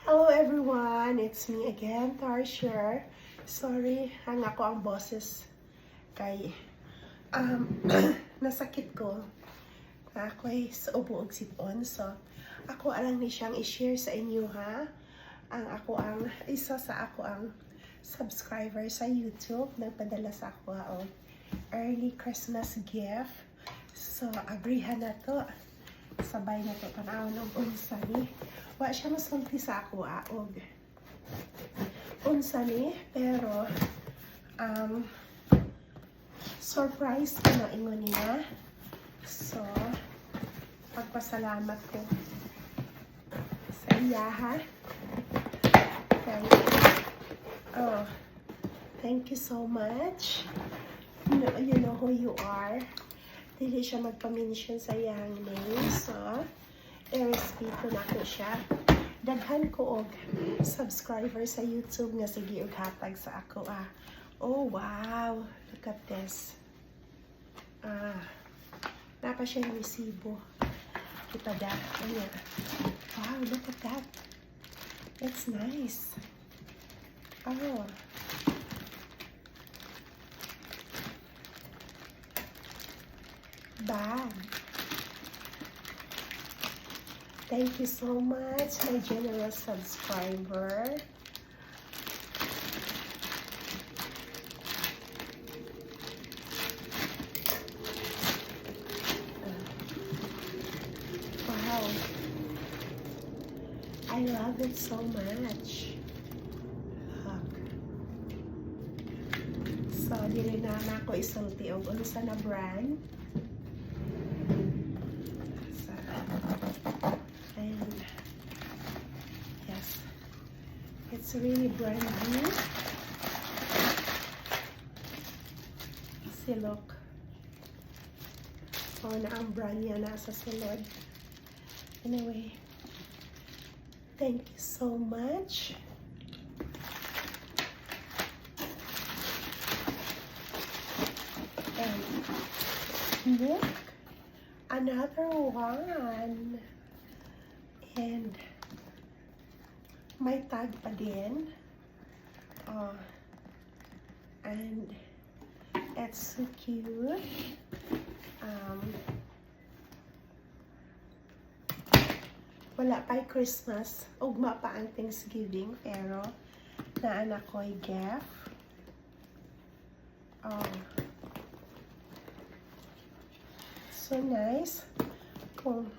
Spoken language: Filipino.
Hello everyone! It's me again, Tarsher. Sorry, hang ako ang boses kay nasakit ko. Ako'y sa ubo og sipon. So, ako alang ni siyang i-share sa inyo ha. Isa sa ako ang subscriber sa YouTube nagpadala sa ako og early Christmas gift. So, agreehan na to. Sabay na to panahon ng unsa ni. Wa siya masulti sa ako og unsa ni, pero surprise ko na ingon niya. So, pagpasalamat ko sa iya ha. Thank you so much. You know who you are. Dili siya magpa-mention sa iyang name. So, i-respeto na ko siya. Daghan ko og subscriber sa YouTube nga sige og hatag sa ako Oh, wow. Look at this. Napa siya yung resibo. Kita da. Wow, look at that. That's nice. Oh. Bag. Thank you so much, my generous subscriber. Wow. I love it so much. Look. So, dili na ako isulti og unsa na brand. And yes, it's really brand new. See, look. Oh, na ang brand niya nasa sulod. Anyway, thank you so much. And look, another one. And may tag pa din. And it's so cute. Wala pa'y Christmas. Ugma pa ang Thanksgiving. Pero, naanak ko'y gift. So nice. Kung